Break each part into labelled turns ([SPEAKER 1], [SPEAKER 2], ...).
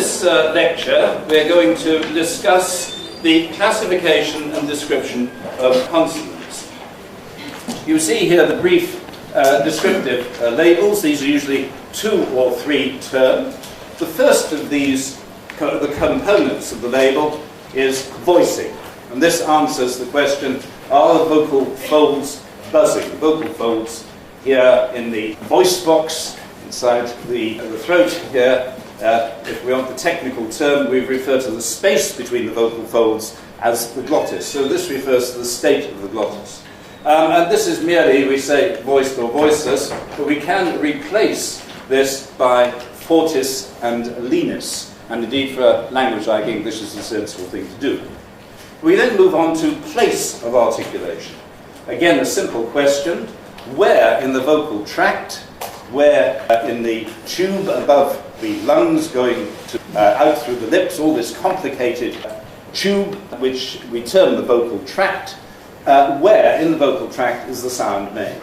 [SPEAKER 1] this lecture, we're going to discuss the classification and description of consonants. You see here the brief descriptive labels. These are usually 2 or 3 terms. The first of these, the components of the label, is voicing. And this answers the question, are the vocal folds buzzing? Vocal folds here in the voice box, inside the throat here. If we want the technical term, we refer to the space between the vocal folds as the glottis. So this refers to the state of the glottis. And this is merely, we say, voiced or voiceless, but we can replace this by fortis and lenis. And indeed, for a language like English, it's a sensible thing to do. We then move on to place of articulation. Again, a simple question. Where in the vocal tract, where in the tube above the lungs going out through the lips, all this complicated tube which we term the vocal tract, where in the vocal tract is the sound made?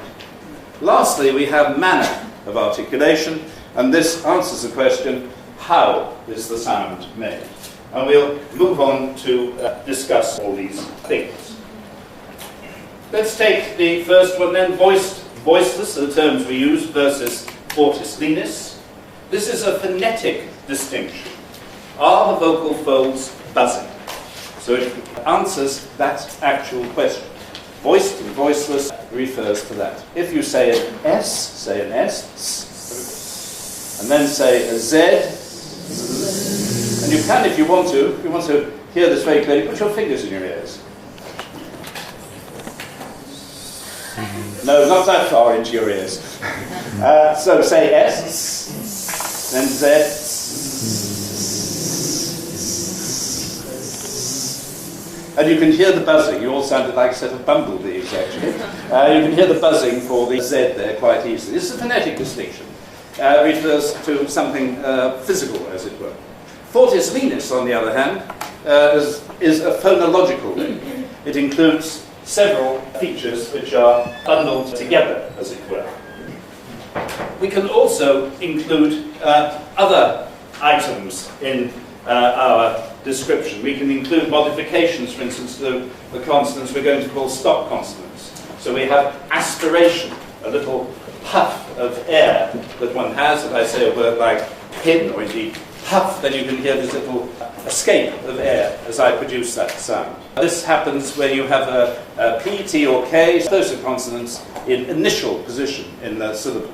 [SPEAKER 1] Lastly, we have manner of articulation, and this answers the question, how is the sound made? And we'll move on to discuss all these things. Let's take the first one then, voiced, voiceless, are the terms we use, versus fortis, lenis. This is a phonetic distinction. Are the vocal folds buzzing? So it answers that actual question. Voiced and voiceless refers to that. If you say an S, say an S, and then say a Z, and you can, if you want to hear this very clearly, put your fingers in your ears. No, not that far into your ears. So say S, then Z, and you can hear the buzzing. You all sounded like a set of bumblebees, actually. You can hear the buzzing for the Z there quite easily. This is a phonetic distinction. Refers to something physical, as it were. Fortis lenis, on the other hand, is a phonological name. It includes several features which are bundled together, as it were. We can also include other items in our description. We can include modifications, for instance, to the consonants we're going to call stop consonants. So we have aspiration, a little puff of air that one has. If I say a word like pin, or indeed puff, then you can hear this little escape of air as I produce that sound. This happens when you have a P, T, or K, closer consonants in initial position in the syllable.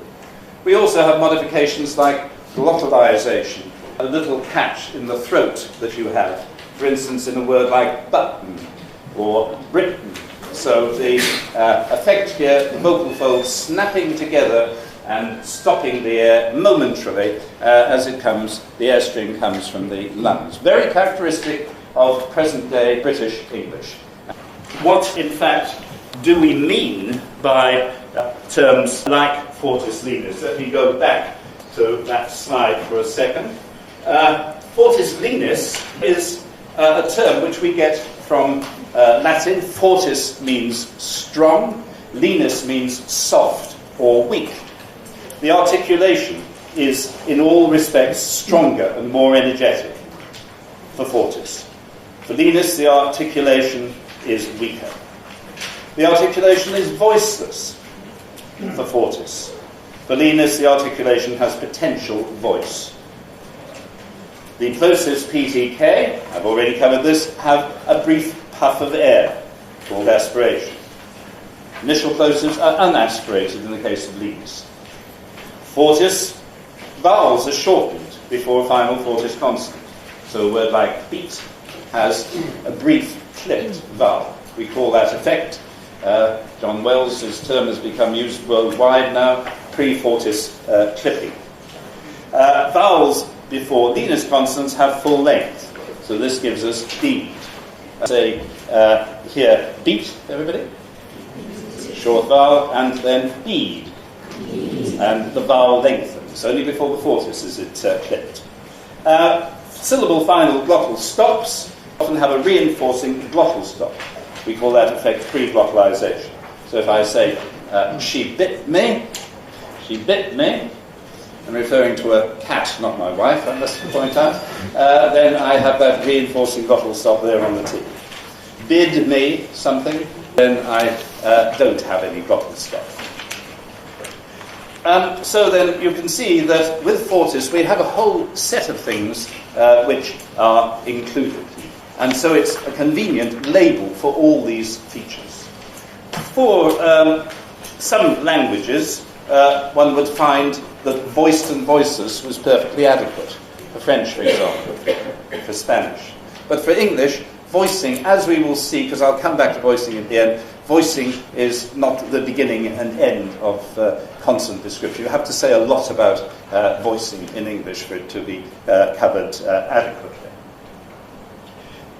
[SPEAKER 1] We also have modifications like glottalization, a little catch in the throat that you have. For instance, in a word like button or Britain. So the effect here, the vocal folds snapping together and stopping the air momentarily as it comes, the airstream comes from the lungs. Very characteristic of present-day British English. What, in fact, do we mean by terms like fortis lenis? Let me go back to that slide for a second. Fortis lenis is a term which we get from Latin. Fortis means strong, lenis means soft or weak. The articulation is, in all respects, stronger and more energetic for fortis. For lenis, the articulation is weaker. The articulation is voiceless for fortis. For lenis, the articulation has potential voice. The plosives PTK, I've already covered this, have a brief puff of air called aspiration. Initial plosives are unaspirated in the case of lenis. Fortis, vowels are shortened before a final fortis consonant. So a word like beat has a brief clipped vowel. We call that effect. John Wells' term has become used worldwide now, pre-fortis clipping. Vowels before lenis consonants have full length. So this gives us deed. Say here, beat, everybody? Short vowel, and then bead. And the vowel lengthens. Only before the fortis is it clipped. Syllable final glottal stops often have a reinforcing glottal stop. We call that effect pre-glottalization. So if I say, she bit me, I'm referring to a cat, not my wife, I must point out, then I have that reinforcing glottal stop there on the T. Bid me something, then I don't have any glottal stop. So then you can see that with fortis we have a whole set of things which are included. And so it's a convenient label for all these features. For some languages, one would find that voiced and voiceless was perfectly adequate. For French, for example, for Spanish. But for English, voicing, as we will see, because I'll come back to voicing at the end, voicing is not the beginning and end of consonant description. You have to say a lot about voicing in English for it to be covered adequately.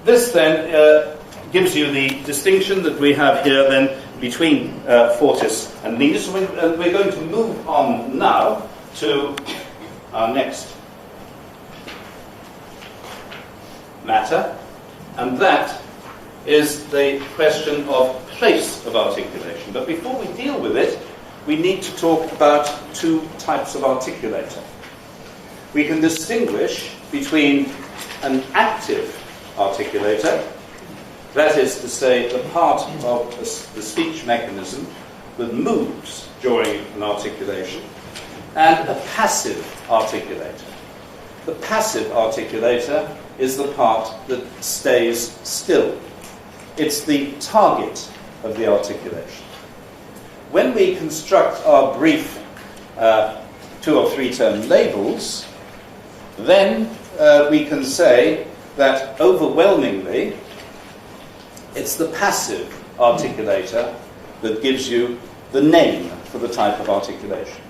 [SPEAKER 1] This then gives you the distinction that we have here then between fortis and lenis. We're going to move on now to our next matter, and that is the question of place of articulation. But before we deal with it, we need to talk about two types of articulator. We can distinguish between an active articulator, that is to say, the part of the speech mechanism that moves during an articulation, and a passive articulator. The passive articulator is the part that stays still. It's the target of the articulation. When we construct our brief 2 or 3 term labels, then we can say that overwhelmingly it's the passive articulator that gives you the name for the type of articulation.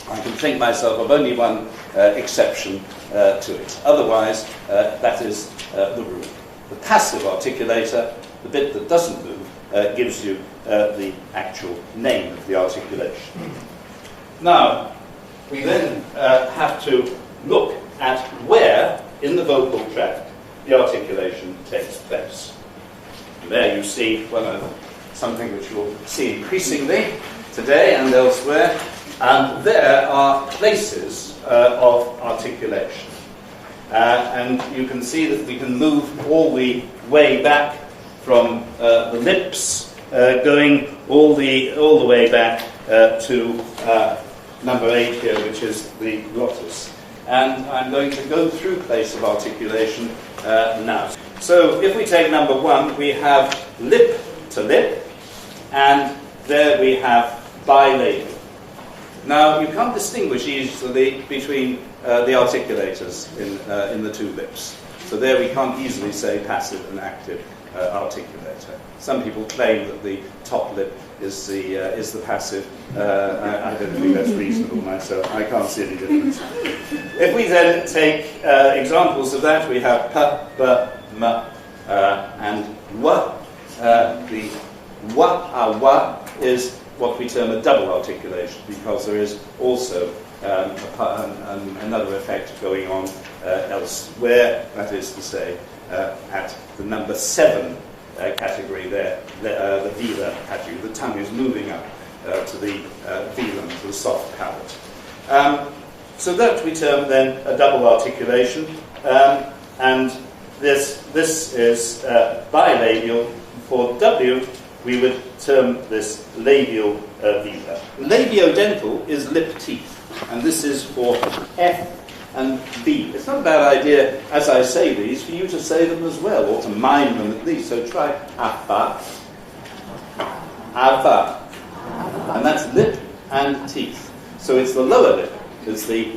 [SPEAKER 1] I can think myself of only one exception to it. Otherwise, that is the rule. The passive articulator, the bit that doesn't move, gives you the actual name of the articulation. Now, we then have to look at where in the vocal tract the articulation takes place. And there you see something which you'll see increasingly today and elsewhere. And there are places of articulation. And you can see that we can move all the way back from the lips, going all the way back to number 8 here, which is the glottis. And I'm going to go through place of articulation now. So if we take number 1, we have lip to lip, and there we have bilabial. Now, you can't distinguish easily between the articulators in the 2 lips. So there we can't easily say passive and active articulator. Some people claim that the top lip is the passive. I don't think that's reasonable myself. I can't see any difference. If we then take examples of that, we have p, b, m, and w. The w is what we term a double articulation, because there is also another effect going on elsewhere, that is to say, at the number 7 category there, the velar category. The tongue is moving up to the velum, to the soft palate. So that we term then a double articulation, and this is bilabial. For W, we would term this labial-velar. Labio-dental is lip teeth, and this is for F and B. It's not a bad idea, as I say these, for you to say them as well, or to mime them at least. So try ava, ava, and that's lip and teeth. So it's the lower lip is the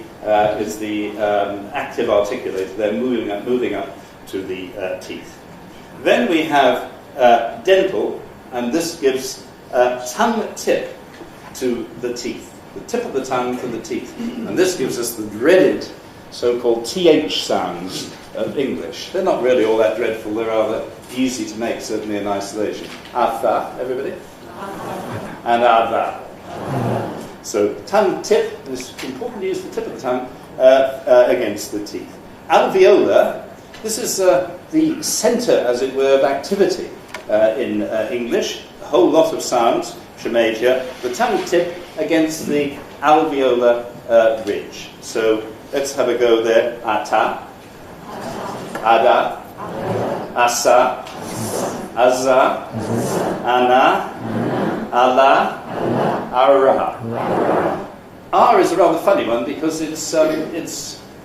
[SPEAKER 1] active articulator. They're moving up to the teeth. Then we have dental, and this gives tongue tip to the teeth. The tip of the tongue to the teeth. And this gives us the dreaded so-called TH sounds of English. They're not really all that dreadful. They're rather easy to make, certainly in isolation. Atha, everybody? And adha. So tongue tip, and it's important to use the tip of the tongue against the teeth. Alveolar, this is the centre, as it were, of activity in English. A whole lot of sounds which are made here. The tongue tip against the alveolar ridge. So let's have a go there. Ata, ada, asa, aza, ana, ala, ara. R is a rather funny one because it's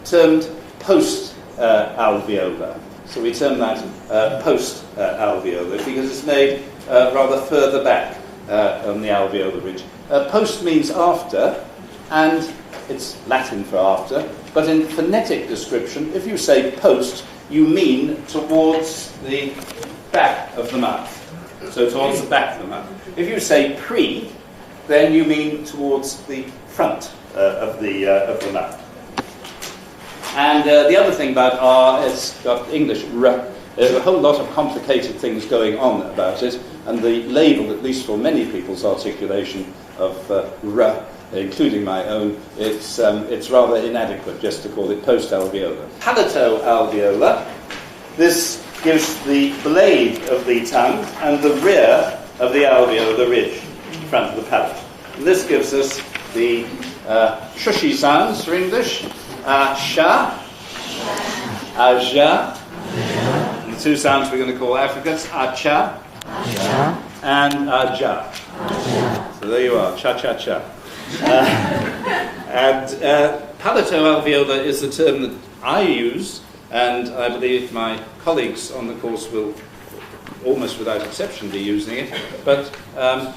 [SPEAKER 1] termed post-alveolar. So we term that post-alveolar because it's made rather further back on the alveolar ridge. Post means after, and it's Latin for after, but in phonetic description, if you say post, you mean towards the back of the mouth. So towards the back of the mouth. If you say pre, then you mean towards the front of the mouth. And the other thing about R, it's got English R. There's a whole lot of complicated things going on about it, and the label, at least for many people's articulation of R, including my own, it's rather inadequate just to call it post-alveolar. Palato-alveolar, this gives the blade of the tongue and the rear of the alveolar ridge, front of the palate. And this gives us the shushy sounds for English, sha, aja, and the two sounds we're going to call affricates, acha, and aja. So there you are, cha-cha-cha. And palato-alveolar is the term that I use, and I believe my colleagues on the course will almost without exception be using it, but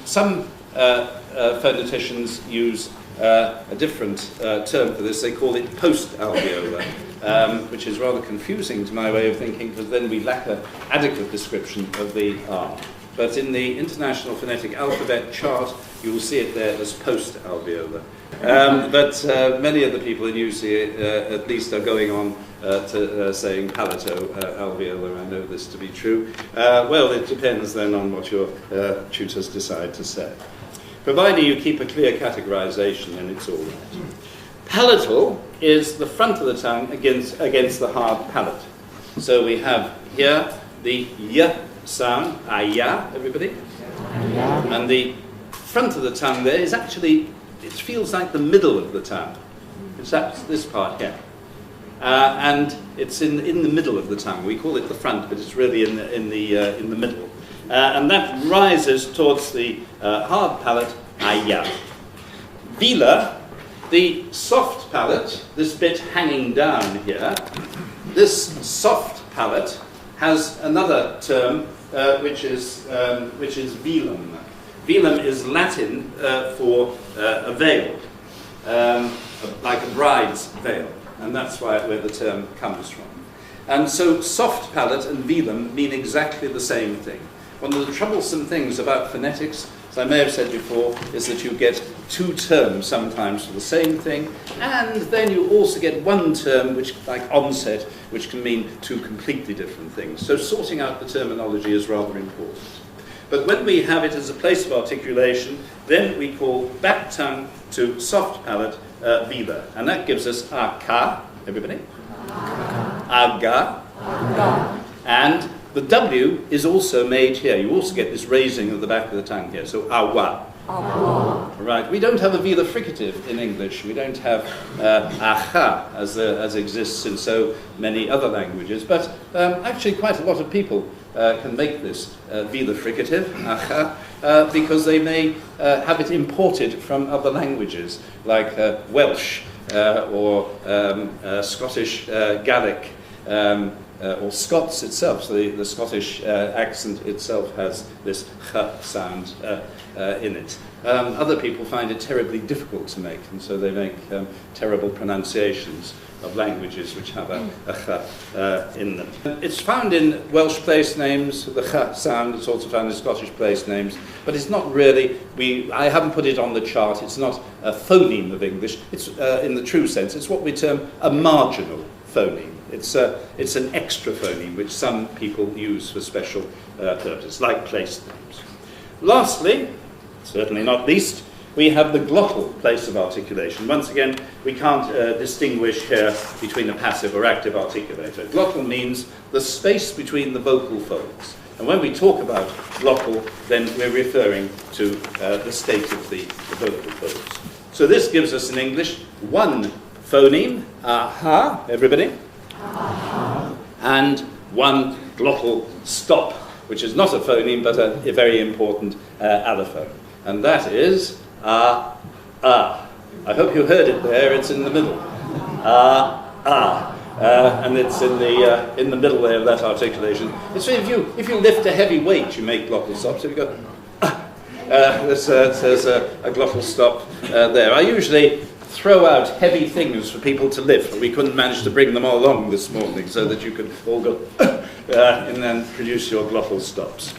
[SPEAKER 1] some phoneticians use a different term for this. They call it post-alveolar, which is rather confusing to my way of thinking, because then we lack an adequate description of the R. But in the International Phonetic Alphabet Chart, you will see it there as post-alveolar. But many of the people in UC at least are going on to saying palato-alveolar. I know this to be true. Well, it depends then on what your tutors decide to say. Providing you keep a clear categorization, then it's all right. Palatal is the front of the tongue against the hard palate. So we have here the y sound, aya, everybody? Aya. And the front of the tongue there is actually, it feels like the middle of the tongue. It's this part here. And it's in the middle of the tongue. We call it the front, but it's really in the middle. And that rises towards the hard palate, aya. Velar, the soft palate, this bit hanging down here, this soft palate has another term which is velum. Velum is Latin for a veil, like a bride's veil, and that's where the term comes from. And so soft palate and velum mean exactly the same thing. One of the troublesome things about phonetics, as I may have said before, is that you get two terms sometimes for the same thing, and then you also get one term, which, like onset, which can mean two completely different things. So sorting out the terminology is rather important. But when we have it as a place of articulation, then we call back tongue to soft palate velar, and that gives us aka, everybody? Aga. And the W is also made here. You also get this raising of the back of the tongue here. So awa. Right. We don't have a velar fricative in English. We don't have aha as exists in so many other languages. But actually, quite a lot of people can make this velar fricative aha because they may have it imported from other languages like Welsh or Scottish Gaelic. Or Scots itself, so the Scottish accent itself has this ch sound in it. Other people find it terribly difficult to make, and so they make terrible pronunciations of languages which have a ch in them. It's found in Welsh place names, the ch sound. It's also found in Scottish place names, but it's not really, I haven't put it on the chart, it's not a phoneme of English. It's, in the true sense, it's what we term a marginal phoneme. It's an extra phoneme which some people use for special purposes, like place names. Lastly, certainly not least, we have the glottal place of articulation. Once again, we can't distinguish here between a passive or active articulator. Glottal means the space between the vocal folds. And when we talk about glottal, then we're referring to the state of the vocal folds. So this gives us in English one phoneme, aha, everybody, and one glottal stop, which is not a phoneme but a very important allophone. And that is ah. I hope you heard it there, it's in the middle. And it's in the middle there of that articulation. It's if you lift a heavy weight, you make glottal stops. If you go, there's a glottal stop there. I usually throw out heavy things for people to lift, but we couldn't manage to bring them all along this morning so that you could all go and then produce your glottal stops.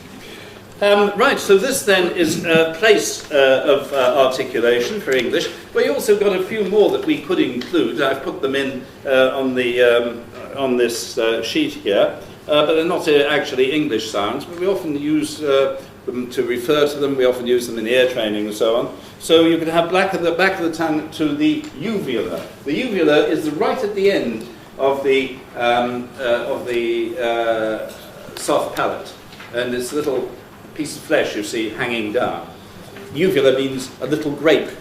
[SPEAKER 1] Right, so this then is a place of articulation for English. We also got a few more that we could include. I've put them in on this sheet here, but they're not actually English sounds, but we often use them to refer to them. We often use them in ear training and so on. So you can have back of the tongue to the uvula. The uvula is right at the end of the soft palate, and this little piece of flesh you see hanging down. Uvula means a little grape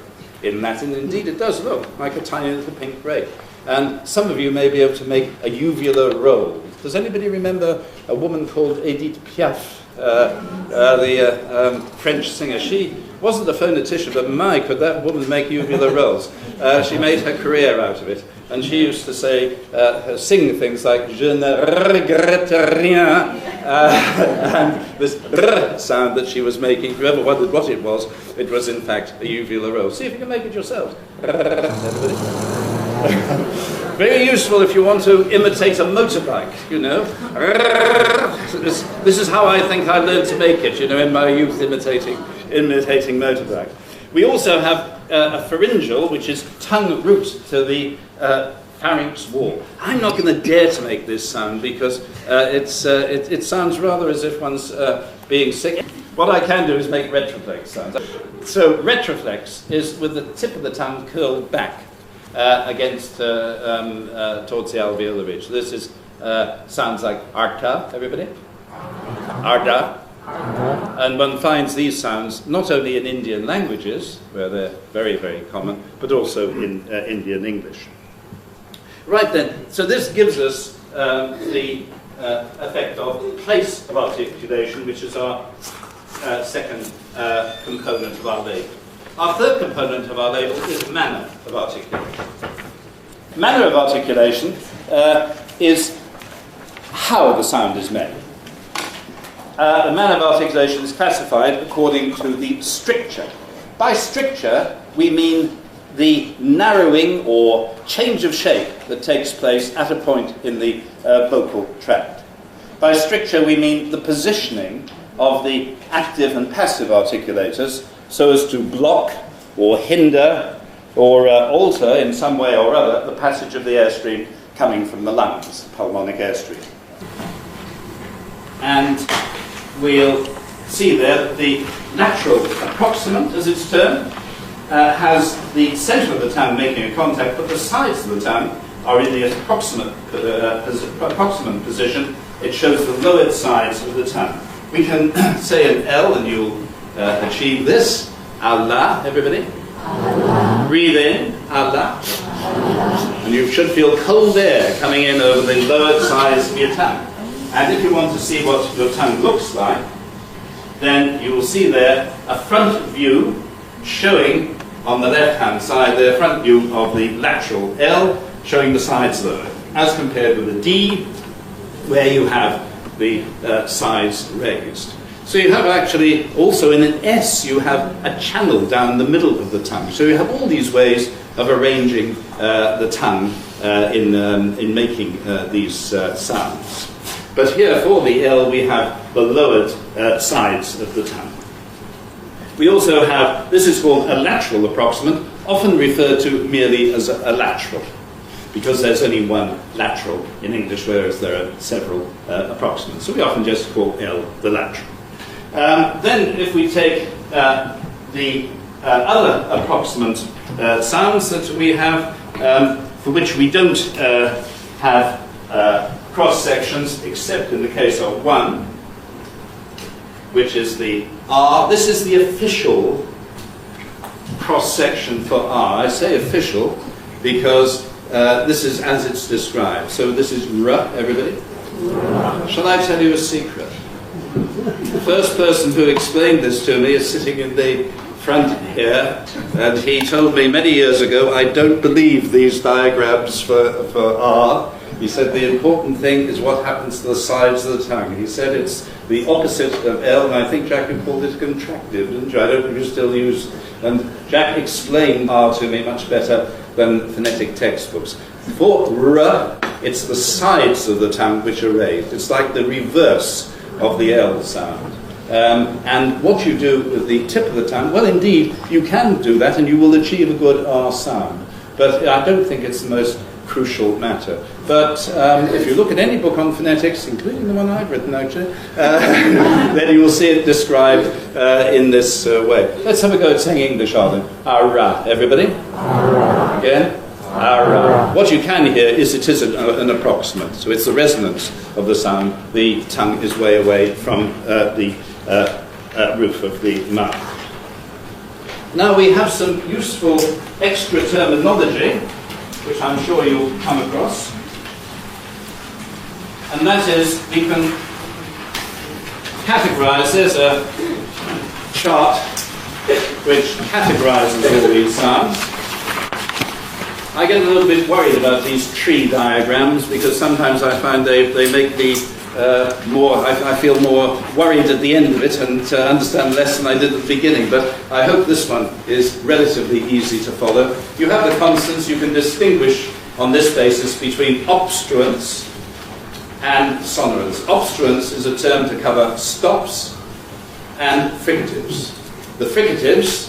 [SPEAKER 1] in Latin. Indeed, it does look like a tiny little pink grape. And some of you may be able to make a uvula roll. Does anybody remember a woman called Édith Piaf, the French singer? She wasn't a phonetician, but my, could that woman make uvula rolls. She made her career out of it. And she used to say, sing things like, je ne regrette rien, and this r sound that she was making, if you ever wondered what it was in fact a uvula roll. See if you can make it yourselves. Very useful if you want to imitate a motorbike, you know. This is how I think I learned to make it, you know, in my youth, imitating motorbike. We also have a pharyngeal, which is tongue root to the pharynx wall. I'm not going to dare to make this sound because it sounds rather as if one's being sick. What I can do is make retroflex sounds. So retroflex is with the tip of the tongue curled back against towards the alveolar ridge. This is sounds like arta, everybody? Arta. And one finds these sounds not only in Indian languages, where they're very, very common, but also in Indian English. Right then, so this gives us the effect of place of articulation, which is our second component of our label. Our third component of our label is manner of articulation. Manner of articulation is how the sound is made. The manner of articulation is classified according to the stricture. By stricture, we mean the narrowing or change of shape that takes place at a point in the vocal tract. By stricture, we mean the positioning of the active and passive articulators so as to block or hinder or alter in some way or other the passage of the airstream coming from the lungs, pulmonic airstream. And we'll see there that the lateral approximant, as it's termed, has the centre of the tongue making a contact, but the sides of the tongue are in the approximate position. It shows the lowered sides of the tongue. We can say an L and you'll achieve this. Allah, everybody. Allah. Breathe in. Allah. Allah. And you should feel cold air coming in over the lowered sides of your tongue. And if you want to see what your tongue looks like, then you will see there a front view showing on the left-hand side, the front view of the lateral L, showing the sides lower, as compared with the D, where you have the sides raised. So you have actually, also in an S, you have a channel down the middle of the tongue. So you have all these ways of arranging the tongue in making these sounds. But here for the L we have the lowered sides of the tongue. We also have, this is called a lateral approximant, often referred to merely as a lateral, because there's only one lateral in English, whereas there are several approximants. So we often just call L the lateral. Then if we take the other approximant sounds that we have, for which we don't have cross sections, except in the case of one, which is the R. This is the official cross-section for R. I say official because this is as it's described. So this is R, everybody? R. Shall I tell you a secret? The first person who explained this to me is sitting in the front here, and he told me many years ago, I don't believe these diagrams for R. He said the important thing is what happens to the sides of the tongue. He said it's the opposite of L, and I think Jack had called it contractive, didn't you? I don't know if you still use. And Jack explained R to me much better than phonetic textbooks. For R, it's the sides of the tongue which are raised. It's like the reverse of the L sound. And what you do with the tip of the tongue, well, indeed, you can do that and you will achieve a good R sound. But I don't think it's the most crucial matter. But if you look at any book on phonetics, including the one I've written, actually, then you will see it described in this way. Let's have a go at saying English, Arden. Ara, everybody? Ara. Again? Ara. What you can hear is it is an approximant. So it's the resonance of the sound. The tongue is way away from the roof of the mouth. Now we have some useful extra terminology, which I'm sure you'll come across. And that is, we can categorize. There's a chart which categorizes all these sounds. I get a little bit worried about these tree diagrams because sometimes I find they make me I feel more worried at the end of it and understand less than I did at the beginning, but I hope this one is relatively easy to follow. You have the consonants. You can distinguish on this basis between obstruents and sonorants. Obstruents is a term to cover stops and fricatives. The fricatives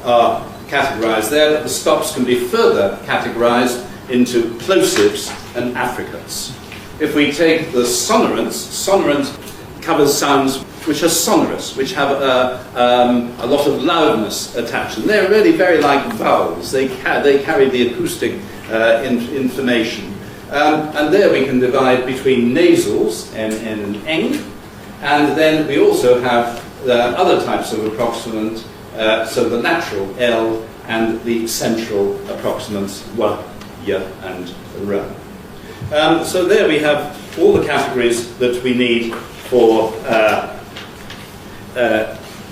[SPEAKER 1] are categorized there, but the stops can be further categorized into plosives and affricates. If we take the sonorants, sonorant covers sounds which are sonorous, which have a lot of loudness attached. And they're really very like vowels. They carry the acoustic information. And there we can divide between nasals, n, and eng. And then we also have other types of approximant, so the natural L and the central approximants w, y, and r. So there we have all the categories that we need for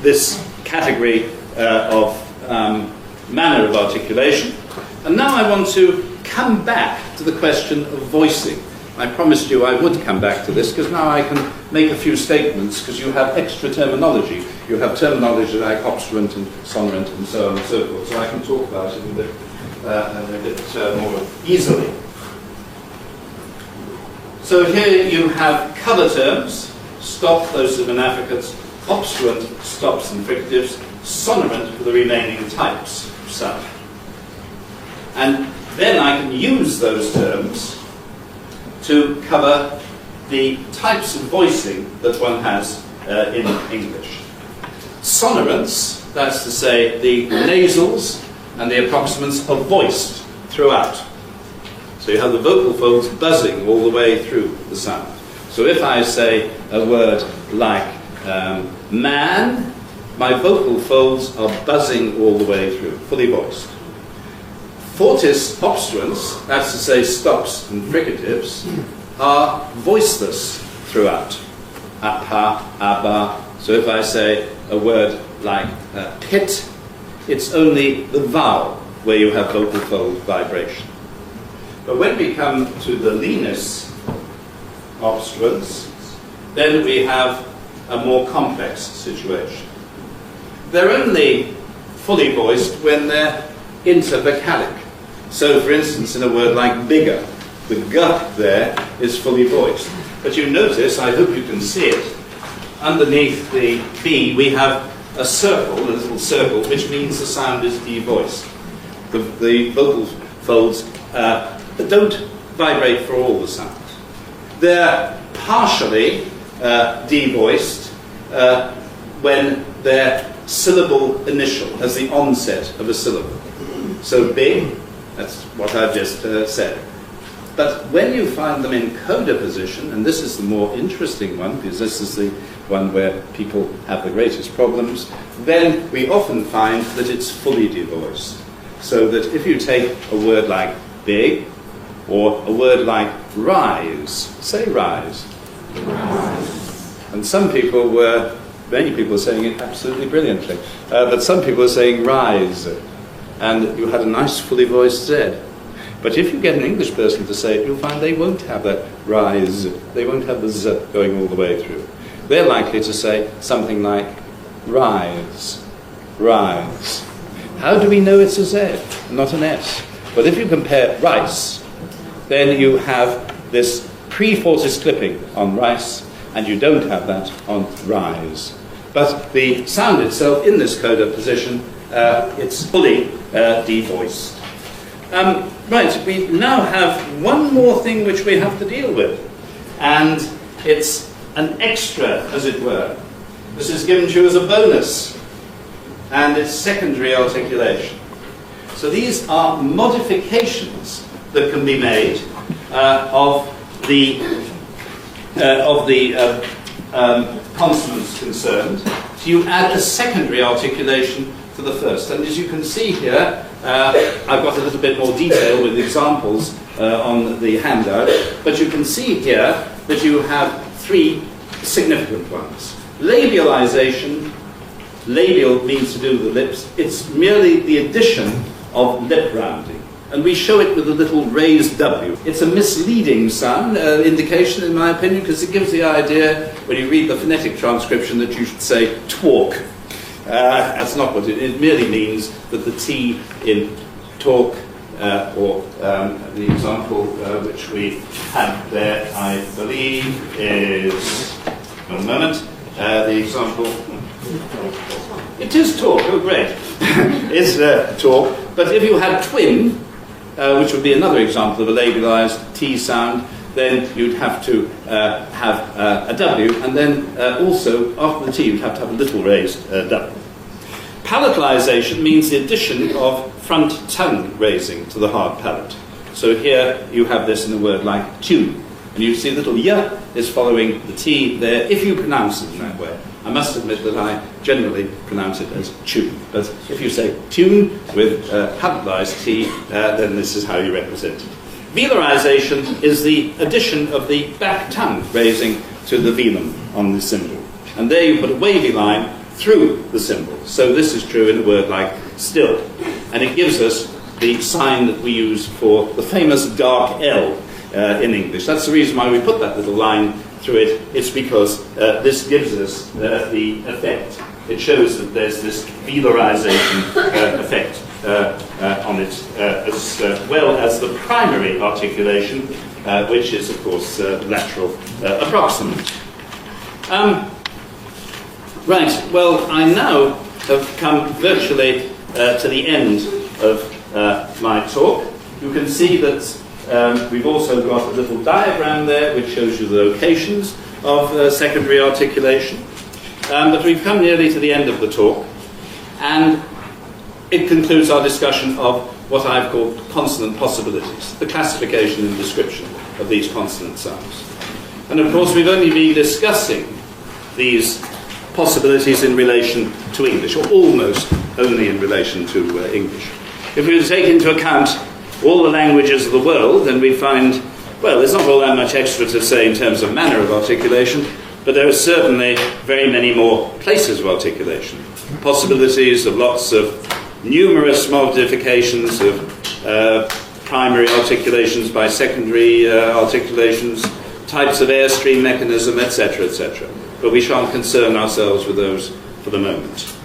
[SPEAKER 1] this category of manner of articulation. And now I want to come back to the question of voicing. I promised you I would come back to this because now I can make a few statements because you have extra terminology. You have terminology like obstruent and sonorant and so on and so forth. So I can talk about it a bit more easily. So here you have cover terms, stop, plosive and affricates, obstruent, stops and fricatives, sonorant for the remaining types of sound. And then I can use those terms to cover the types of voicing that one has in English. Sonorants, that's to say the nasals and the approximants are voiced throughout. So you have the vocal folds buzzing all the way through the sound. So if I say a word like man, my vocal folds are buzzing all the way through, fully voiced. Fortis obstruents, that's to say stops and fricatives, are voiceless throughout. Apa, aba. So if I say a word like pit, it's only the vowel where you have vocal fold vibration. But when we come to the lenis obstruents, then we have a more complex situation. They're only fully voiced when they're intervocalic. So, for instance, in a word like bigger, the g there is fully voiced. But you notice, I hope you can see it, underneath the B we have a circle, a little circle, which means the sound is devoiced. The vocal folds don't vibrate for all the sounds. They're partially devoiced when they're syllable initial, as the onset of a syllable. So big, that's what I've just said. But when you find them in coda position, and this is the more interesting one, because this is the one where people have the greatest problems, then we often find that it's fully devoiced. So that if you take a word like big, or a word like rise, say rise. Rise. And many people are saying it absolutely brilliantly, but some people are saying rise, and you had a nice fully voiced Z. But if you get an English person to say it, you'll find they won't have that rise, they won't have the Z going all the way through. They're likely to say something like rise, rise. How do we know it's a Z, not an S? Well, if you compare rice, then you have this pre-fortis clipping on rice, and you don't have that on rise. But the sound itself in this coda position, it's fully devoiced. Right, we now have one more thing which we have to deal with, and it's an extra, as it were. This is given to you as a bonus, and it's secondary articulation. So these are modifications that can be made of the consonants concerned. So you add a secondary articulation to the first, and as you can see here, I've got a little bit more detail with examples on the handout, but you can see here that you have three significant ones. Labialization, labial means to do with the lips, it's merely the addition of lip rounding. And we show it with a little raised W. It's a misleading sound, indication in my opinion, because it gives the idea, when you read the phonetic transcription, that you should say talk. That's not what it merely means that the T in talk, or the example which we have there, I believe, is, one moment, the example, it is talk, oh great, is talk, but if you had twin, which would be another example of a labialized T sound, then you'd have to have a W, and then also, after the T, you'd have to have a little raised W. Palatalization means the addition of front tongue raising to the hard palate. So here you have this in a word like tune. And you see the little y is following the T there, if you pronounce it in that way. I must admit that I generally pronounce it as tune. But if you say tune with palatalized T, then this is how you represent it. Velarization is the addition of the back tongue raising to the velum on the symbol. And there you put a wavy line through the symbol. So this is true in a word like still. And it gives us the sign that we use for the famous dark L in English. That's the reason why we put that little line through it. It's because this gives us the effect. It shows that there's this velarization effect on it, as well as the primary articulation, which is, of course, lateral approximant. Right, well, I now have come virtually to the end of my talk. You can see that we've also got a little diagram there which shows you the locations of secondary articulation. But we've come nearly to the end of the talk, and it concludes our discussion of what I've called consonant possibilities, the classification and description of these consonant sounds. And of course we've only been discussing these possibilities in relation to English, or almost only in relation to English. If we were to take into account all the languages of the world, then we find, well, there's not all that much extra to say in terms of manner of articulation, but there are certainly very many more places of articulation. Possibilities of lots of numerous modifications of primary articulations by secondary articulations, types of airstream mechanism, etc., etc. But we shan't concern ourselves with those for the moment.